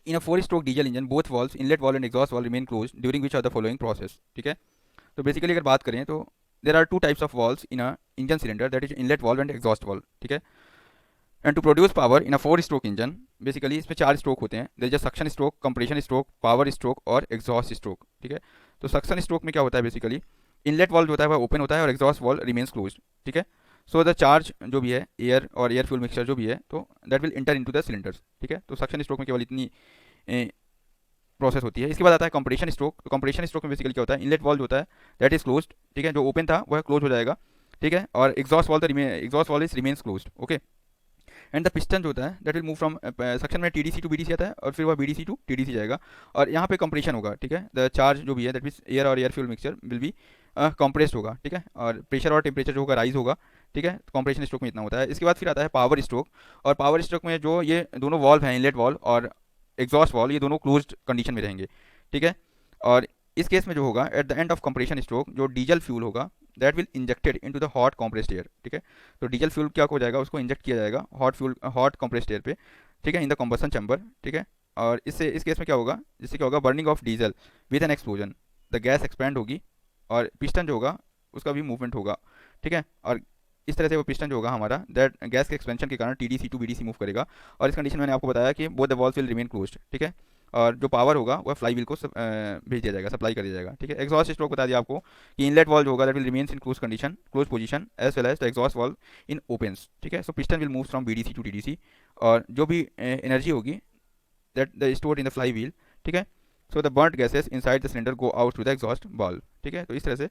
In a 4 stroke diesel engine both valves inlet valve and exhaust valve remain close during which are the following process. ठीक है, तो basically अगर बात करें तो there are 2 types of valves in a engine cylinder, that is inlet valve and exhaust valve. ठीक है, and to produce power in a 4 stroke engine, basically इसमें 4 स्ट्रोक होते हैं। There is a suction stroke, compression stroke, power stroke और exhaust stroke. ठीक है, तो suction stroke में क्या होता है, बेसिकली इनलेट वॉल्व जो होता है वह ओपन होता है और एग्जॉस्ट वॉल्व रिमेन्स क्लोज। ठीक है, सो द चार्ज जो भी है एयर और एयर फ्यूल मिक्सचर जो भी है, तो that will inter into the cylinders. ठीक है, तो सक्शन स्ट्रोक में केवल इतनी प्रोसेस होती है। इसके बाद आता है कंप्रेशन स्ट्रोक। तो कंप्रेशन स्ट्रोक में बेसिकली क्या होता है, इनलेट वॉल्व जो होता है दैट इज क्लोज्ड। ठीक है, जो ओपन था वह क्लोज हो जाएगा। ठीक है, और exhaust valve is remains closed. Okay, and the piston जो होता है that will move from section में टीडीसी टू बीडीसी आता है और फिर वह बीडीसी टू टीडीसी जाएगा और यहाँ पे कंप्रेशन होगा। ठीक है, द चार्ज जो भी है दैट मीन्स एयर और air fuel mixture will be compressed होगा। ठीक है, और प्रेशर और टेम्परेचर जो होगा राइज होगा। ठीक है, कंप्रेशन स्ट्रोक में इतना होता है। इसके बाद फिर आता है पावर स्ट्रोक, और पावर स्ट्रोक में जो ये दोनों वॉल्व हैं, इनलेट वॉल्व और एग्जॉस्ट वॉल्व, ये दोनों क्लोज्ड कंडीशन में रहेंगे। ठीक है, और इस केस में जो होगा eight the end of compression stroke जो डीजल फ्यूल होगा that will injected into the hot compressed air. ठीक है, तो डीजल फ्यूल क्या हो जाएगा, उसको इंजेक्ट किया जाएगा हॉट कंप्रेस्ड एयर पे। ठीक है, इन द कंबसन चैम्बर। ठीक है, और इससे इस केस में क्या होगा, जिससे क्या होगा, burning of diesel with N explosion, the gas expand होगी और पिस्टन जो होगा उसका भी मूवमेंट होगा। ठीक है, और इस तरह से वो पिस्टन जो होगा हमारा दैट गैस के एक्सपेंशन के कारण टीडीसी टू बीडीसी मूव करेगा। और इस कंडीशन में मैंने आपको बताया कि both the valves will remain closed. ठीक है, और जो पावर होगा वह फ्लाई व्हील को भेज दिया जाएगा, सप्लाई कर दिया जाएगा। ठीक है, एग्जॉस्ट स्ट्रोक बता दिया आपको कि इनलेट वॉल्व जो होगा that will remains in close condition, close position as well as the exhaust valve in opens. ठीक है, so piston will move from BDC to TDC, और जो भी एनर्जी होगी that the stored in the flywheel. ठीक है, so the burnt gases inside the cylinder go out to the exhaust valve. ठीक है, तो इस तरह से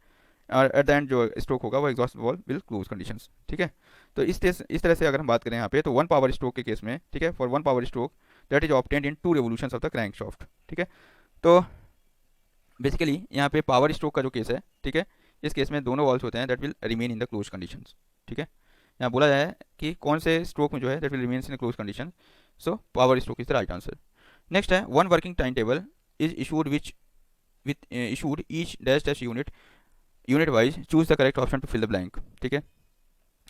और एट द एंड जो स्ट्रोक होगा वो exhaust valve will close conditions. ठीक है, तो इस तरह से अगर हम बात करें यहाँ पे, तो 1 पावर स्ट्रोक के केस में, ठीक है, for 1 power stroke that is obtained in 2 revolutions of the crankshaft. ठीक है, तो बेसिकली यहाँ पे पावर स्ट्रोक का जो केस है, ठीक है, इस केस में दोनों वॉल्व्स होते हैं that will remain in the close conditions. ठीक है, यहाँ बोला जाए कि कौन से स्ट्रोक में जो है that will remain in close condition, so power stroke is the right answer. Next है, one working time table is issued which with issued each dash dash unit wise choose the correct option to fill the blank. ठीक है,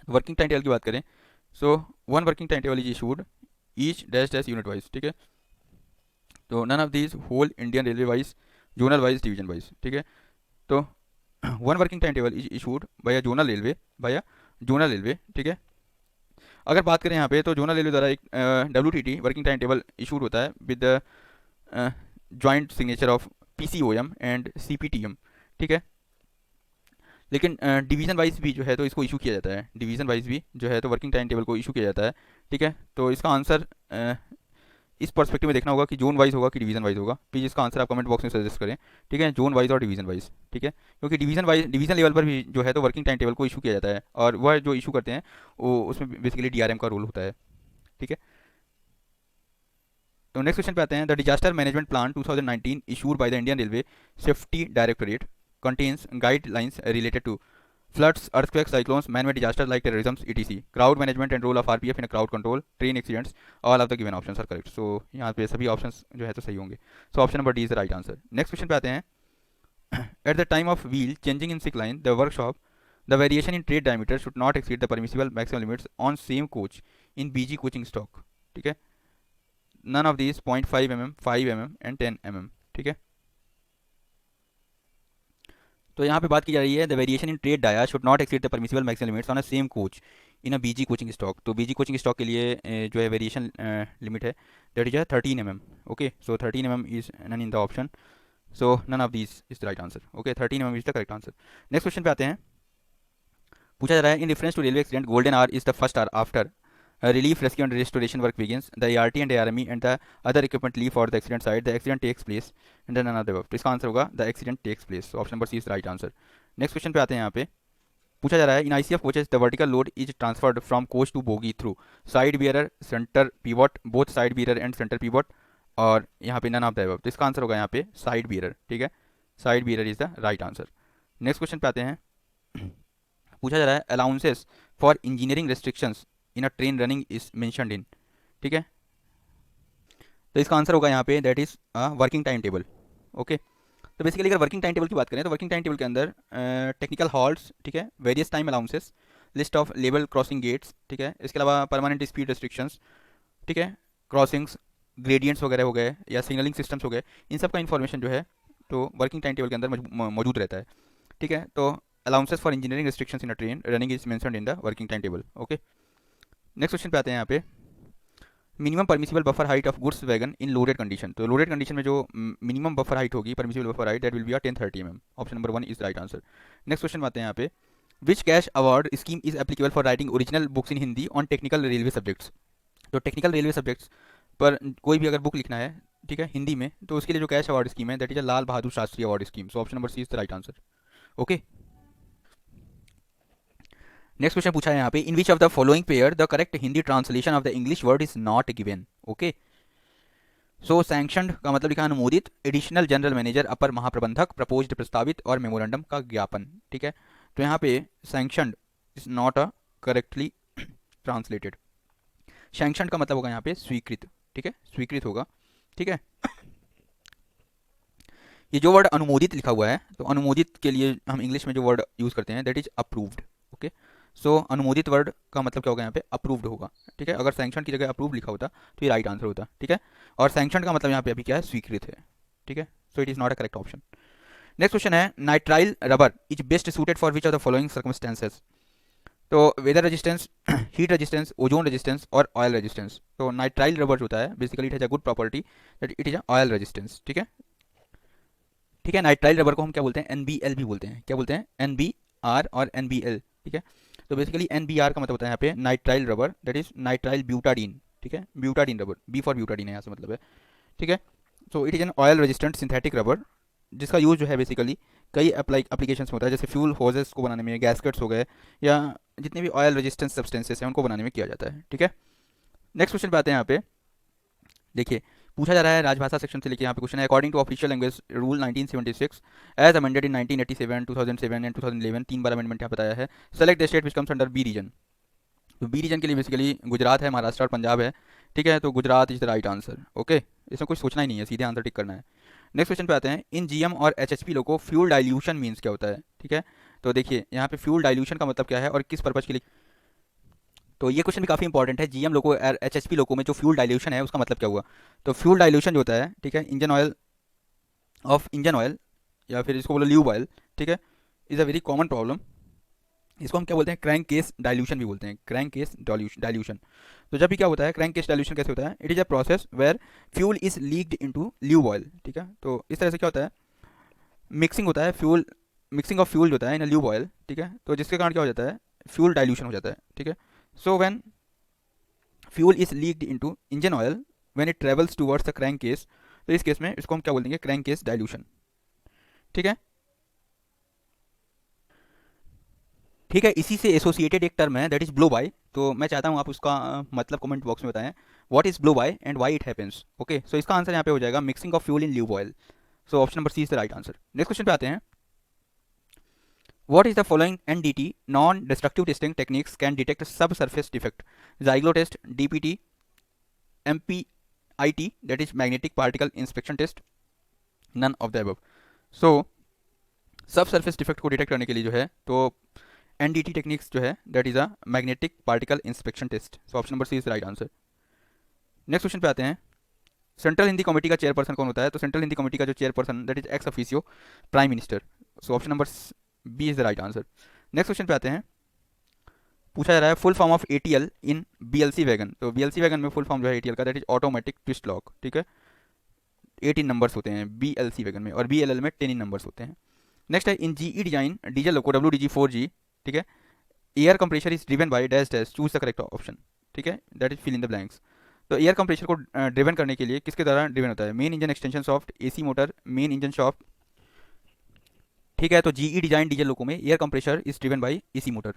working time table की बात करें, so one working time table is issued each dash dash unit wise. ठीक है, तो none of these whole Indian railway wise, zonal wise, division wise. ठीक है, तो one working time table is issued by zonal railway. ठीक है, अगर बात करें यहाँ पे तो जोनल रेलवे द्वारा एक WTT working time table issued होता है with the joint signature of PCOM and CPTM। ठीक है, लेकिन डिवीज़न वाइज भी जो है तो इसको इशू किया जाता है, डिवीज़न वाइज भी जो है तो वर्किंग टाइम टेबल को इशू किया जाता है। ठीक है, तो इसका आंसर इस पर्सपेक्टिव में देखना होगा कि जोन वाइज होगा कि डिवीज़न वाइज होगा। प्लीज़ इसका आंसर आप कमेंट बॉक्स में सजेस्ट करें। ठीक है, जोन वाइज और डिवीज़न वाइज। ठीक है, क्योंकि डिवीज़न लेवल पर भी जो है तो वर्किंग टाइम टेबल को इशू किया जाता है, और वह जो इशू करते हैं वो उसमें बेसिकली DRM का रोल होता है। ठीक है, तो नेक्स्ट क्वेश्चन पे आते हैं। The disaster management plan 2019 issued by the Indian railway safety directorate contains guidelines related to floods, earthquakes, cyclones, man-made disasters like terrorism, etc. Crowd management and role of RPF in a crowd control, train accidents, all of the given options are correct. So यहाँ पे सभी options जो है तो सही होंगे। So option number D is the right answer. Next question पे आते हैं। At the time of wheel changing in sick line, the workshop, the variation in tread diameter should not exceed the permissible maximum limits on same coach in BG coaching stock. ठीक है, none of these 0.5 mm, 5 mm and 10 mm। ठीक है, तो यहाँ पे बात की जा रही है the variation in tread dia should not exceed the permissible maximum limits on a same coach in a BG coaching stock. तो BG कोचिंग स्टॉक के लिए जो है वेरिएशन लिमिट है that is 13 mm। Okay, so 13 mm is none in the option, so none of this is the right answer. Okay, 13 mm is the correct answer. Next question पे आते हैं। पूछा जा रहा है in reference to railway accident golden hour is the first hour after relief, rescue and restoration work begins. The ART and ARME and the other equipment leave for the accident site. The accident takes place and then another above. तो इसका answer होगा the accident takes place. So option number C is the right answer. Next question पे आते हैं। यहाँ पे पूछा जा रहा है in ICF coaches the vertical load is transferred from coach to bogie through side bearer, centre pivot, both side bearer and centre pivot, और यहाँ पे नन ऑफ द अबव। तो इसका आंसर होगा यहाँ पे साइड बियरर। ठीक है, side bearer is the right answer. Next question पे आते हैं। पूछा जा रहा है allowances for engineering restrictions in a train running is mentioned in. ठीक है, तो इसका आंसर होगा यहाँ पे that is working time table. Okay, तो बेसिकली अगर वर्किंग टाइम टेबल की बात करें तो वर्किंग टाइम टेबल के अंदर टेक्निकल हॉल्ट्स, ठीक है, various time allowances, list of level crossing gates, ठीक है, इसके अलावा परमानेंट स्पीड रेस्ट्रिक्शंस, ठीक है, क्रॉसिंग्स, ग्रेडियंट्स वगैरह हो गए या सिग्नलिंग सिस्टम्स हो गए, इन सब का इन्फॉर्मेशन जो है तो वर्किंग टाइम टेबल के अंदर मौजूद रहता है। ठीक है, तो allowances for engineering restrictions in a train running is mentioned in the working time table. Okay, next question पे आते हैं यहाँ पे। Minimum permissible buffer height of goods wagon in loaded condition, तो लोडेड कंडीशन में जो मिनिमम बफर हाइट होगी, permissible buffer height, that will be 1030 mm। Option number 1 is right answer. Next question में आते हैं यहाँ पे। विच cash award scheme is applicable for writing original books in Hindi on technical railway subjects, तो technical railway subjects पर कोई भी अगर बुक लिखना है, ठीक है, हिंदी में, तो उसके लिए जो कैश अवार्ड स्कीम है that is a Lal Bahadur Shastri award scheme. So option number C is the right answer. Okay, next question पूछा है यहाँ पे। In which of the following pair the correct Hindi translation of the English word is not given. Okay, so sanctioned का मतलब लिखा अनुमोदित, additional general manager अपर महाप्रबंधक, proposed प्रस्तावित, और मेमोरेंडम का ज्ञापन। ठीक है, तो यहाँ पे sanctioned is not a correctly translated. Sanctioned का मतलब होगा यहाँ पे स्वीकृत। ठीक है, स्वीकृत होगा। ठीक है, ये जो वर्ड अनुमोदित लिखा हुआ है, तो अनुमोदित के लिए हम इंग्लिश में जो वर्ड यूज करते हैं दैट इज अप्रूव्ड। ओके, सो अनुमोदित वर्ड का मतलब क्या होगा यहाँ पे, अप्रूव्ड होगा। ठीक है, अगर सैंक्शन की जगह अप्रूव लिखा होता तो ये राइट आंसर होता। ठीक है, और सैंक्शन का मतलब यहाँ पे अभी क्या है, स्वीकृत है। ठीक है, so it is not a correct option. Next question है। Nitrile rubber is best suited for which of the following circumstances, तो weather resistance, heat resistance, ozone resistance और ऑयल रेजिस्टेंस। तो नाइट्राइल रबर होता है basically it has a good property that it is a oil resistance. ठीक है, ठीक है, nitrile rubber को हम क्या बोलते हैं, NBL भी बोलते हैं। क्या बोलते हैं, NBR और NBL। ठीक है, तो बेसिकली NBR का मतलब होता है यहाँ पे nitrile rubber, that is nitrile butadiene. ठीक है, butadiene rubber, B for butadiene है यहाँ से मतलब है। ठीक है, so it is an oil resistant synthetic rubber, जिसका यूज़ जो है बेसिकली कई एप्लीकेशंस में होता है, जैसे फ्यूल होजेस को बनाने में, गैसकेट्स हो गए, या जितने भी ऑयल रेजिस्टेंस सब्सटेंसेस हैं उनको बनाने में किया जाता है। ठीक है, नेक्स्ट क्वेश्चन पे आते हैं यहाँ पे। देखिए, पूछा जा रहा है राजभाषा सेक्शन से लेके यहाँ पे क्वेश्चन है। According to official language rule 1976 as amended in 1987, 2007 and 2011, 3 बार अमेंडमेंट यहाँ बताया है। Select the state which comes under B region, तो बी रीजन के लिए बेसिकली गुजरात है, महाराष्ट्र और पंजाब है। ठीक है, तो Gujarat is the right answer. Okay, इसमें कुछ सोचना ही नहीं है, सीधे आंसर टिक करना है। नेक्स्ट क्वेश्चन पे आते हैं। इन GM और HHP लोगों फ्यूल डाइल्यूशन मीन्स क्या होता है। ठीक है, तो देखिए यहाँ पे फ्यूल डाइल्यूशन का मतलब क्या है और किस पर्पज के लिए, तो ये क्वेश्चन भी काफ़ी इंपॉर्टेंट है। GM लोगों और HHP लोगों में जो फ्यूल डाइल्यूशन है उसका मतलब क्या हुआ, तो फ्यूल डाइल्यूशन जो होता है, ठीक है, इंजन ऑयल या फिर इसको बोलो ल्यूब ऑयल, ठीक है, is a very common problem. इसको हम क्या बोलते हैं, क्रैंक केस डाइल्यूशन भी बोलते हैं, क्रैंक केस डाइल्यूशन। तो जब भी क्या होता है, क्रैंक केस डाइल्यूशन कैसे होता है, it is a process where fuel is leaked into lube oil. ठीक है, तो इस तरह से क्या होता है, मिक्सिंग होता है, फ्यूल मिक्सिंग ऑफ फ्यूल जो होता है इन ल्यूब ऑयल। ठीक है, तो जिसके कारण क्या हो जाता है, फ्यूल डाइल्यूशन हो जाता है। ठीक है, so when fuel is leaked into engine oil when it travels towards the crank case, तो इस केस में इसको हम क्या बोल देंगे, क्रैंक केस डाइल्यूशन। ठीक है, ठीक है, इसी से एसोसिएटेड एक टर्म है दैट इज ब्लो बाय, तो मैं चाहता हूँ आप उसका मतलब कमेंट बॉक्स में बताएं, what is blow by and why it happens. Okay, so इसका आंसर यहाँ पे हो जाएगा mixing of fuel in lube oil. So option number C is the right answer. Next question पे आते हैं। What is the following NDT non destructive testing techniques can detect sub surface defect, Zyglo test, DPT, MPIT that is magnetic particle inspection test, none of the above. So sub surface defect को detect करने के लिए जो है तो NDT techniques जो है that is a magnetic particle inspection test. So option number C is right answer. Next question पे आते हैं। सेंट्रल हिंदी कमेटी का चेयरपर्सन कौन होता है, तो सेंट्रल हिंदी कमेटी का जो chairperson that is ex officio prime minister. So option number B is the right answer. Next question पे आते हैं। पूछा जा रहा है full form of ATL in BLC wagon, तो BLC वैगन में फुल फॉर्म जो है ATL का that is automatic twist lock. ठीक है, 18 नंबर्स होते हैं BLC वैगन में, और BLL में 10 नंबर्स होते हैं। नेक्स्ट है in GE design diesel loco WDG4G, ठीक है, air compressor is driven by dash dash, choose the correct option. ठीक है, that is fill in the blanks. तो एयर कंप्रेशर को ड्रिवन करने के लिए किसके द्वारा ड्रिवन होता है, main engine extension shaft, AC motor, main engine shaft. ठीक है, तो GE डिजाइन डीजल लोको में air compressor is driven by AC motor.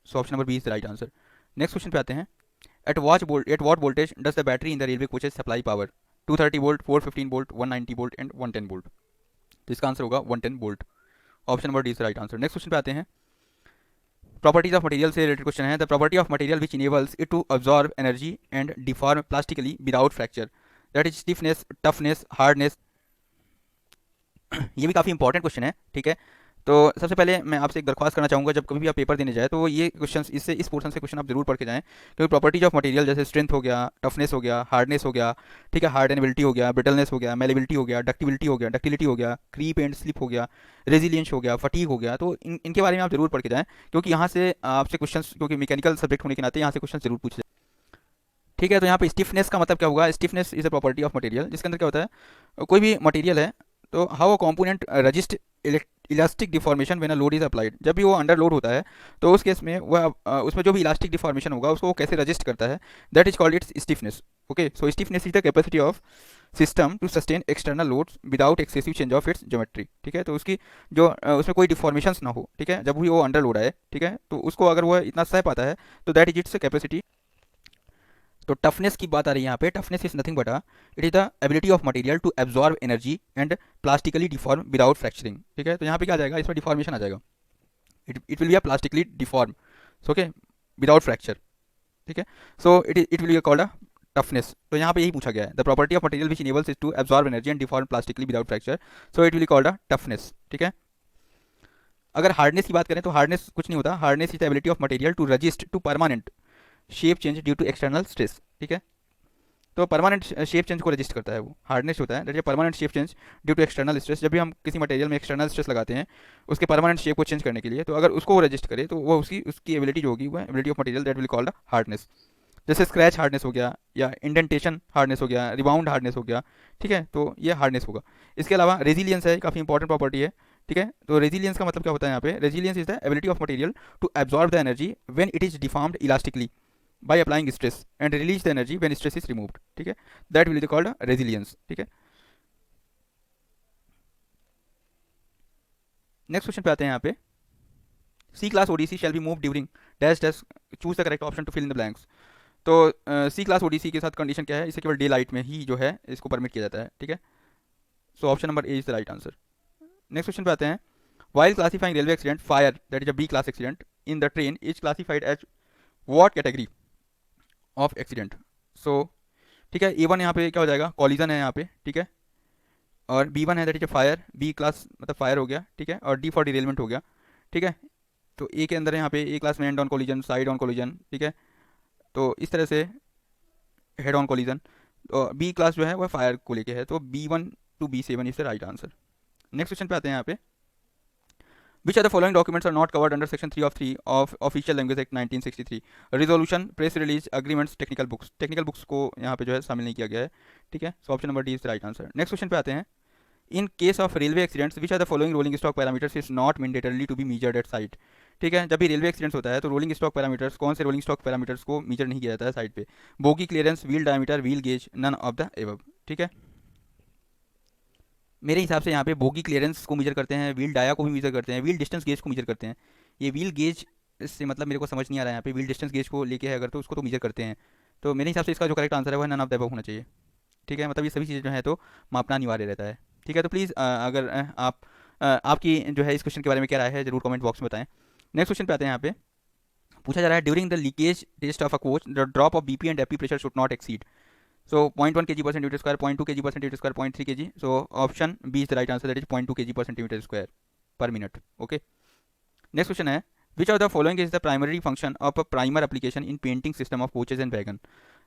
So option number B is the right answer. Next question पे आते हैं। At what voltage does the battery in the railway coaches supply power, 230 volt, 415 volt, 190 volt and 110 volt. तो इसका answer होगा 110 volt. Option number D is the right answer. Next question पे आते हैं। Properties of material से related question है। The property of material which enables it to absorb energy and deform plastically without fracture, that is stiffness, toughness, hardness. ये भी काफ़ी important question है। ठीक है, तो सबसे पहले मैं आपसे एक दरख्वास्त करना चाहूँगा, जब कभी भी आप पेपर देने जाए तो ये क्वेश्चंस इससे इस पोर्शन से क्वेश्चन आप जरूर पढ़ के जाएं, क्योंकि प्रॉपर्टीज ऑफ मटेरियल जैसे स्ट्रेंथ हो गया, टफनेस हो गया, हार्डनेस हो गया, ठीक है, हार्डनेबिलिटी हो गया, ब्रिटलनेस हो गया, मेलेबिलिटी हो गया, डक्टिलिटी हो गया, क्रीप एंड स्लिप हो गया, रेजिलियंस हो गया, फटीग हो गया, तो इनके बारे में आप जरूर पढ़ के जाएं, क्योंकि यहाँ से आपसे क्वेश्चन, क्योंकि मैकेनिकल सब्जेक्ट होने के नाते यहाँ से क्वेश्चन जरूर पूछे। ठीक है, तो यहाँ पे स्टिफनेस का मतलब क्या होगा? Stiffness is a property of material, जिसके अंदर क्या होता है, कोई भी मटेरियल है तो how a component resist elastic deformation when a load is applied. जब भी वो अंडर लोड होता है तो उस केस में वह उसमें जो भी इलास्टिक डिफॉर्मेशन होगा उसको वो कैसे रजिस्ट करता है, that is called its stiffness. Okay, so stiffness is the capacity of system to sustain external loads without excessive change of its geometry. ठीक है, तो उसकी जो उसमें कोई डिफॉर्मेशंस ना हो, ठीक है, जब भी वो अंडर लोड आए, ठीक है, तो उसको अगर वो इतना सह पाता है तो दैट इज इट्स कैपेसिटी। तो टफनेस की बात आ रही है यहाँ पे। Toughness is nothing but it is the ability of material to absorb energy and plastically deform without fracturing. ठीक है, तो यहाँ पे क्या आ जाएगा, इसमें डिफॉर्मेशन आ जाएगा, it will be a plastically deform, okay, without fracture. ठीक है, so it will be called a toughness. तो यहाँ पे यही पूछा गया है, the property of material which enables it to absorb energy and deform plastically without fracture, so it will be called a toughness. ठीक है, अगर हार्डनेस की बात करें तो हार्डनेस कुछ नहीं होता, hardness is the ability of material to resist to permanent shape change due to external stress. ठीक है, तो परमानेंट शेप चेंज को रजिस्ट करता है, वो हार्डनेस होता है, that is permanent shape change due to external stress. जब भी हम किसी मटेरियल में एक्सटर्नल स्ट्रेस लगाते हैं उसके परमानेंट शेप को चेंज करने के लिए, तो अगर उसको वो रजिस्ट करे तो वो उसकी एबिलिटी जो होगी वो ability of material, that will called hardness. जैसे स्क्रैच हार्डनेस हो गया, या इंडेंटेशन हार्डनेस हो गया, रिबाउंड हार्डनेस हो गया। ठीक है, तो ये हार्डनेस होगा। इसके अलावा रेजिलियंस है, काफ़ी इंपॉर्टेंट प्रॉपर्टी है। ठीक है, तो रेजिलियंस का मतलब क्या होता है यहाँ पे, resilience is the ability of material to absorb the energy when it is deformed elastically by applying stress and release the energy when stress is removed. ठीक है, that will be called resilience. ठीक है, next question पे आते हैं यहाँ पे। C class ODC shall be move during dash dash, choose the correct option to fill in the blanks. तो सी क्लास ओडीसी के साथ कंडीशन क्या है, इसे केवल डे लाइट में ही जो है इसको परमिट किया जाता है। ठीक है, so option number A is the right answer. Next question पे आते हैं। While classifying railway accident fire, that is a B class accident, in the train is classified as what category of accident. So ठीक है, ए one यहाँ पे क्या हो जाएगा, कॉलिजन है यहाँ पे। ठीक है, और बी वन है that is fire, B class मतलब फायर हो गया। ठीक है, और डी फॉर डिरेलमेंट हो गया। ठीक है, तो ए के अंदर यहाँ पे ए क्लास में end on collision, side on collision. ठीक है, तो इस तरह से हेड ऑन कोलिजन। तो बी क्लास जो है वह फायर को लेके है, तो B one to B seven is the right answer. Next question पे आते हैं यहाँ पे। Which of the following documents are not covered under Section 3 of 3 of Official Language Act 1963? Resolution, press release, agreements, technical books. Technical books को यहाँ पे जो है शामिल नहीं किया गया है। ठीक है, so option number D is the right answer. Next question पे आते हैं। In case of railway accidents which are the following rolling stock parameters is not mandatorily to be measured at site. ठीक है, जब भी रेलवे एक्सीडेंट्स होता है तो रोलिंग स्टॉक पैरामीटर्स, कौन से रोलिंग स्टॉक पैरामीटर्स को मेजर नहीं किया जाता है साइड पे? Bogie clearance, wheel diameter, wheel gauge, none of the above. ठीक है, मेरे हिसाब से यहाँ पे बोगी क्लियरेंस को मेजर करते हैं, व्हील डाया को भी मेजर करते हैं, व्हील डिस्टेंस गेज को मेजर करते हैं। ये व्हील गेज से मतलब मेरे को समझ नहीं आ रहा है यहाँ पे, व्हील डिस्टेंस गेज को लेके है अगर तो उसको तो मेजर करते हैं। तो मेरे हिसाब से इसका जो करेक्ट आंसर है वह नन ऑफ द अबव होना चाहिए। ठीक है, मतलब ये सभी चीज़ें जो है तो मापना अनिवार्य रहता है। ठीक है, तो प्लीज़ अगर आपकी जो है इस क्वेश्चन के बारे में क्या राय है जरूर कमेंट बॉक्स में बताएं। नेक्स्ट क्वेश्चन पे आते हैं। यहाँ पे पूछा जा रहा है, during the leakage test of a coach the drop of BP and FP pressure should not exceed. So 0.1 kg per centimeter square, 0.2 kg per centimeter square, 0.3 kg. So option B is the right answer, that is 0.2 kg per centimeter square per minute. Okay. Next question है, which of the following is the primary function of a primer application in painting system of coaches and wagon?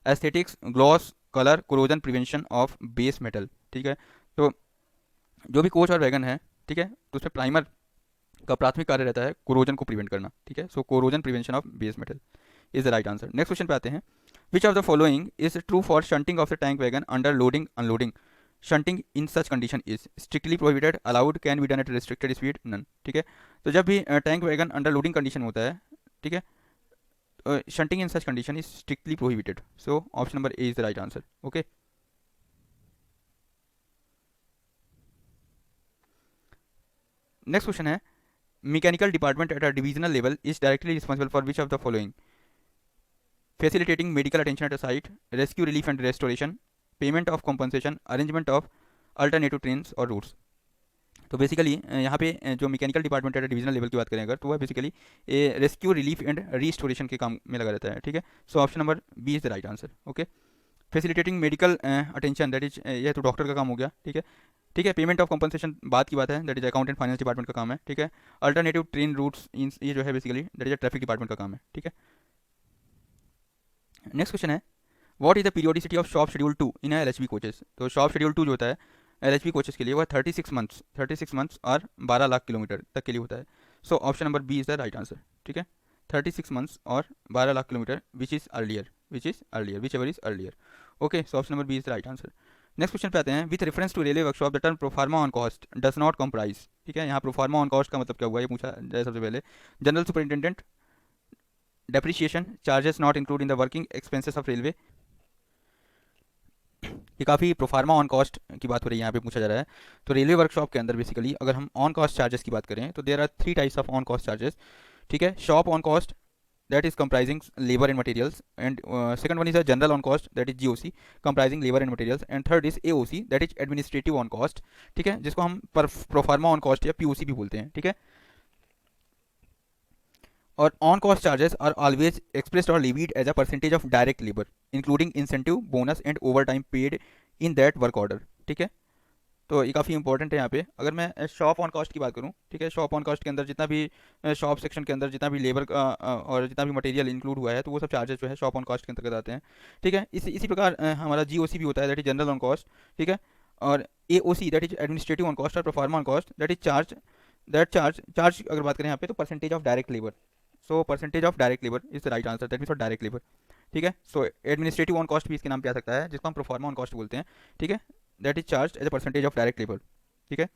Aesthetics, gloss, color, corrosion prevention of base metal. ठीक है, तो जो भी coach और wagon है, ठीक है, तो उसमें प्राइमर का प्राथमिक कार्य रहता है कोरोजन को प्रिवेंट करना। ठीक है, so corrosion prevention of base metal is the right answer. Next question पे आते हैं। Which of the following is true for shunting of the tank wagon under loading, unloading? Shunting in such condition is strictly prohibited, allowed, can be done at restricted speed, none. ठीक है, तो जब भी tank wagon under loading condition होता है, ठीक है, shunting in such condition is strictly prohibited. So option number A is the right answer. Okay, next question है, mechanical department at a divisional level is directly responsible for which of the following? Facilitating medical attention at a site, rescue relief and restoration, payment of compensation, arrangement of alternative trains और routes। तो basically यहाँ पे जो mechanical department है divisional level की बात करें अगर, तो वह basically rescue relief and restoration के काम में लगा रहता है। ठीक है, so option number B is the right answer. Okay, facilitating medical attention, that is यह तो डॉक्टर का काम हो गया। ठीक है, ठीक है। पेमेंट ऑफ कंपनसेशन बात की बात है, that is account and finance department का काम है, ठीक है। अल्टरनेटिव ट्रेन रूट्स इन ये जो है basically that is traffic department का काम है, ठीक है। नेक्स्ट क्वेश्चन है, what is the periodicity of shop schedule 2 in L coaches. तो शॉप शेड्यूल 2 जो होता है एल कोचेस के लिए वो 36 मंथ्स और 12 लाख किलोमीटर तक के लिए होता है। So option number B is the right answer, ठीक है। 36 मंथ्स और 12 lakh kilometre whichever is earlier. Okay, so option number B is the right answer. Next question पे आते हैं, with reference to railway workshop the term proforma on cost does not comprise. ठीक है, यहाँ proforma on cost का मतलब क्या हुआ, ये पूछा जाए सबसे पहले। General superintendent, depreciation, charges not include in the working expenses of railway. ये काफ़ी प्रोफार्मा ऑन कॉस्ट की बात हो रही है यहाँ पे पूछा जा रहा है। तो रेलवे वर्कशॉप के अंदर बेसिकली अगर हम ऑन कॉस्ट चार्जेस की बात करें तो there are 3 types of on cost charges, ठीक है। Shop on cost that is comprising labor and materials, and second one is a general on cost that is GOC comprising labor and materials, and third is AOC that is administrative on cost, ठीक है, जिसको हम proforma on cost या POC भी बोलते हैं, ठीक है। और on cost charges are always expressed और levied as a percentage of direct labour including incentive, bonus and overtime paid in that work order, ठीक है। तो ये काफ़ी इंपॉर्टेंट है यहाँ पे। अगर मैं शॉप ऑन कॉस्ट की बात करूँ, ठीक है, शॉप ऑन कॉस्ट के अंदर जितना भी शॉप सेक्शन के अंदर जितना भी लेबर और जितना भी मटेरियल इंक्लूड हुआ है तो वो सब चार्जेस जो है शॉप ऑन कॉस्ट के अंतर्गत आते हैं, ठीक है। इसी प्रकार हमारा GOC भी होता है that is general on cost, ठीक है। और AOC that is administrative on cost और proforma on cost that is charge अगर बात करें यहाँ पे तो percentage of direct labour. So percentage of direct labour is the right answer, that mean for direct labour, ठीक है। सो एडमिनिस्ट्रेटिव ऑन कॉस्ट भी इसके नाम पे आ सकता है जिसको हम प्रोफार्मा ऑन कॉस्ट बोलते हैं, ठीक है। That is charge as a percentage of direct labour, ठीक है,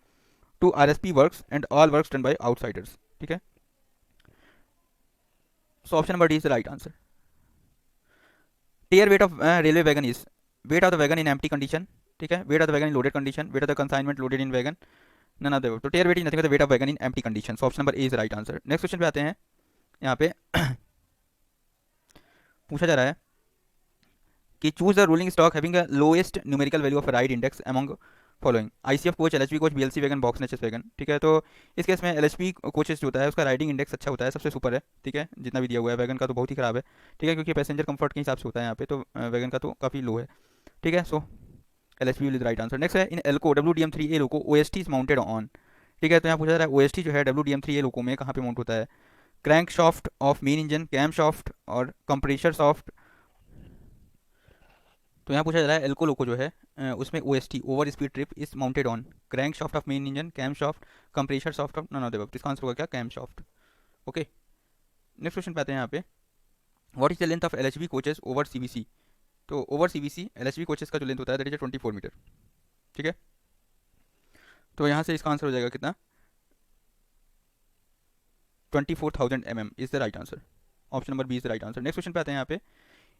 to RSP works and all works done by outsiders, ठीक है। So option number D is the right answer. Tare weight of railway wagon is weight of the wagon in empty condition, ठीक है, weight of the wagon in loaded condition, weight of the consignment loaded in wagon, none of the above. तो tare wait is nothing but the weight of wagon in empty condition. So option number A is the right answer. Next question पे आते हैं, यहाँ पे पूछा जा रहा है कि choose the rolling stock having the lowest numerical value of ride index among following, ICF coach, LHP coach, BLC wagon, box नेचेस वैगन, ठीक है। तो इस केस में LHP कोचेस जो होता है उसका राइडिंग इंडेक्स अच्छा होता है, सबसे सुपर है, ठीक है, जितना भी दिया हुआ है। वैगन का तो बहुत ही खराब है, ठीक है, क्योंकि पैसेंजर कंफर्ट के हिसाब से होता है यहाँ पे, तो वैगन का तो काफ़ी लो है, ठीक है। सो LHP will is right answer. Next है, इन एल्को WDM3A loco OST is mounted on, ठीक है। तो यहाँ पूछा जा रहा है OST जो है WDM3A लोको में कहाँ पे माउंट होता है, crankshaft of main engine, camshaft और कंप्रेशर शाफ्ट। तो यहाँ पूछा जा रहा है एल्को लोको जो है उसमें OST over speed trip is mounted on crankshaft of main engine, camshaft, compressor shaft of none of the above. इसका आंसर होगा क्या, camshaft. Okay, next question पे आते हैं यहाँ पे, what is the length of LHB coaches over CBC। तो over CBC LHB coaches का जो लेंथ होता है दैट इज 24 मीटर, ठीक है। तो यहाँ से इसका आंसर हो जाएगा कितना, 24,000 mm is the right answer. Option number B is the right answer. Next question पे आते हैं यहाँ पे,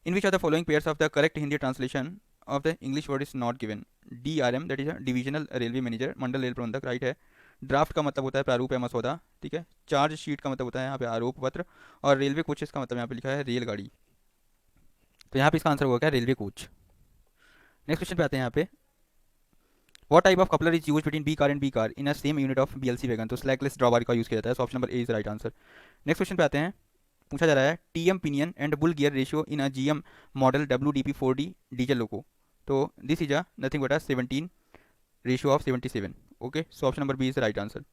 in which of the following pairs of the correct Hindi translation of the English word is not given। DRM that is a divisional railway manager, Mandal rail प्रबंधक, right है। Draft का मतलब होता है प्रारूप या मसौदा, ठीक है। चार्ज शीट का मतलब होता है यहाँ पे आरोप पत्र, और रेलवे कोचेस का मतलब यहाँ पे लिखा है रेलगाड़ी। तो यहाँ पे इसका आंसर होगा क्या, रेलवे कोच। नेक्स्ट क्वेश्चन पे आते हैं यहाँ पे, what type of coupler is used between B car and B car in a same unit of BLC wagon। तो स्लैकलेस ड्रॉबार का यूज़ किया जाता है। So option number A is right answer. Next question पे आते हैं, पूछा जा रहा है TM pinion and bull gear ratio in a GM model WDP4D diesel loco. तो this is a nothing but 17 ratio of 77। Okay, so option number B is right answer.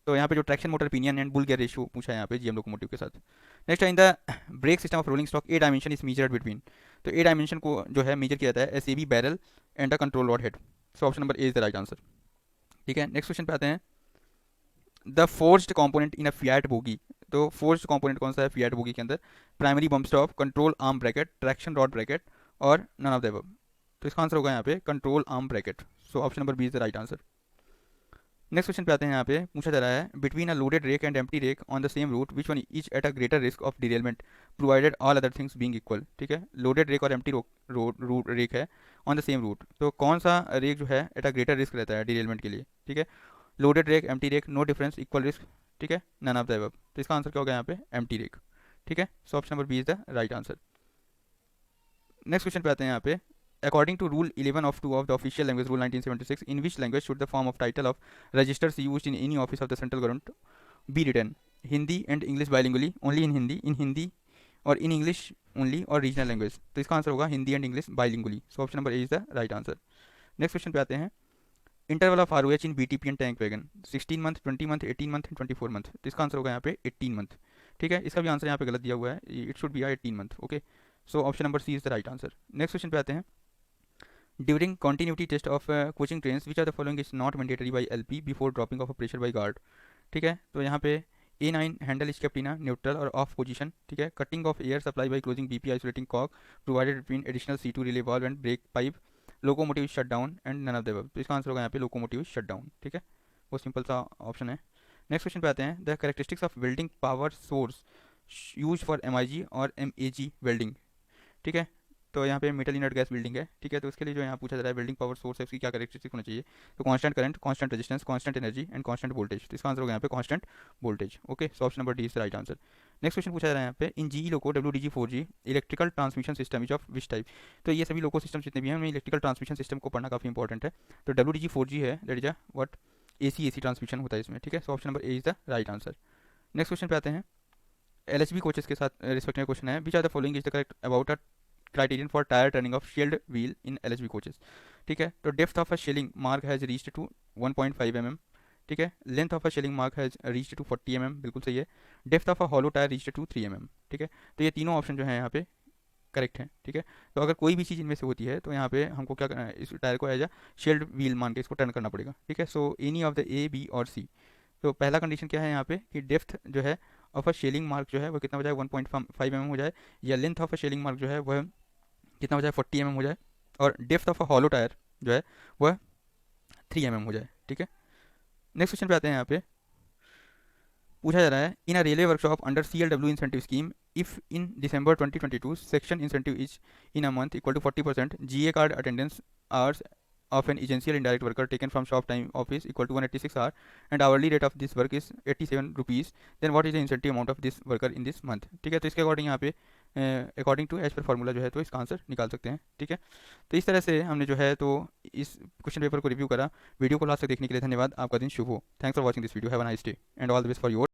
तो यहाँ पे जो traction motor pinion and bull gear ratio पूछा है यहाँ पे GM locomotive के साथ। Next in the brake system of rolling stock A dimension is measured between. तो ए डायमेंशन को जो है मेजर किया जाता है SAB barrel and the control rod head. So option number A is the right answer, ठीक है। नेक्स्ट क्वेश्चन पे आते हैं, the forced component in a FIAT bogie. तो फोर्स्ड कंपोनेंट कौन सा है फिएट बोगी के अंदर, primary bump stop, control arm bracket, traction rod bracket और नन ऑफ द अबव। तो इसका आंसर होगा यहाँ पे control arm bracket. So option number B is the right answer. Next question पे आते हैं, यहाँ पे पूछा जा रहा है between a loaded rake and empty rake on the same route which one is at a greater risk of derailment provided all other things being equal, ठीक है। लोडेड रेक और एम्प्टी रूट रेक है on the same route, तो कौन सा rake जो है eight a greater risk रहता है डिरेलमेंट के लिए, ठीक है। Loaded rake, empty rake, no difference, equal risk, ठीक है, नन ऑफ द अबव। तो इसका आंसर क्या होगा यहाँ पे, एम्प्टी रेक, ठीक है। So option number B is the right answer. Next question पे आते हैं यहाँ पे, according to rule 11 of 2 of the official language rule 1976, in which language should the form of title of registers used in any office of the central government be written, Hindi and English bilingually, only in Hindi or in English only or regional language। तो इसका answer होगा Hindi and English bilingually. So option number A is the right answer. Next question पे आते हैं, interval of R O H in B T P and tank wagon 16 month, 20 month, 18 month and 24 month. तो इसका answer होगा यहाँ पे 18 month. ठीक है, इसका भी आंसर यहाँ पे गलत दिया हुआ है, it should be 18 month. Okay, so option number C is the right answer. Next question पे आते हैं। During continuity test of coaching trains which are the following is not mandatory by L P before dropping of a pressure by guard. ठीक है, तो यहाँ पे A9 handle is kept in a neutral और off position. ठीक है, cutting off air supply by closing BP isolating cock provided between additional C2 relay valve and brake pipe, locomotive shut down and none of the above. तो इसका answer होगा यहाँ पे locomotive shut down. ठीक है, वो सिंपल सा option है। नेक्स्ट क्वेश्चन पे आते हैं। The characteristics of welding power source use for MIG और MAG वेल्डिंग। ठीक है, तो यहाँ पे मेटल इनर्ट गैस बिल्डिंग है। ठीक है, तो इसके लिए जो यहाँ पूछा जा रहा है वेल्डिंग पावर सोर्स है उसकी क्या कैरेक्टरिस्टिक होना चाहिए। तो constant current, constant resistance, constant energy and constant voltage. तो इसका आंसर होगा यहाँ पे constant voltage. Okay, so option number D is the right answer. Next question पूछा जा रहा है यहाँ पे। इन जी लोको WDG4G electrical transmission system is of which type. तो ये सभी लोको सिस्टम जितने भी हैं उनमें इलेक्ट्रिकल ट्रांसमिशन सिस्टम को पढ़ना काफी इंपॉर्टेंट है। तो WDG4G है, that is a what AC transmission होता है इसमें। ठीक है, so option number A is the right answer. Next question पे आते हैं। LHB कोचेस के साथ रिस्पेक्ट में क्वेश्चन है। Which are the following is the correct about a criterion for tire turning of shelled wheel in LHB coaches। ठीक है, तो depth of a shelling mark has reached to 1.5 mm। ठीक है, length of a shelling mark has reached to 40 mm, बिल्कुल सही है। Depth of a hollow tyre reached to 3 mm। ठीक है, तो ये तीनों ऑप्शन जो है यहाँ पे करेक्ट है। ठीक है, तो अगर कोई भी चीज़ इनमें से होती है तो यहाँ पे हमको क्या करना है, इस टायर को एज अ शेल्ड व्हील मान के इसको टर्न करना पड़ेगा। ठीक है, so any of the A, B और C। तो पहला कंडीशन क्या है यहाँ पे कि डेप्थ जो है ऑफ अ शेलिंग मार्क जो है वो कितना हो जाए, 1.5 mm हो जाए, या length of a shelling mark जो है वह कितना हो जाए, 40 mm हो जाए, और depth of a hollow tyre जो है वह 3 mm हो जाए। ठीक है, नेक्स्ट क्वेश्चन पे आते हैं। यहाँ पे पूछा जा रहा है। In a railway workshop under CLW incentive scheme if in December 2022 section incentive is in a month equal to 40% GA card attendance hours of an essential indirect worker taken from shop time office equal to 186 hour and hourly rate of this work is 87 rupees, then what is the incentive amount of this worker in this month। ठीक है, तो इसके according यहाँ पे according to as per formula जो है तो इसका आंसर निकाल सकते हैं। ठीक है, तो इस तरह से हमने जो है तो इस क्वेश्चन पेपर को रिव्यू करा। वीडियो को लास्ट तक देखने के लिए धन्यवाद। आपका दिन शुभ हो। Thanks for watching this video. Have a nice day and all the best for your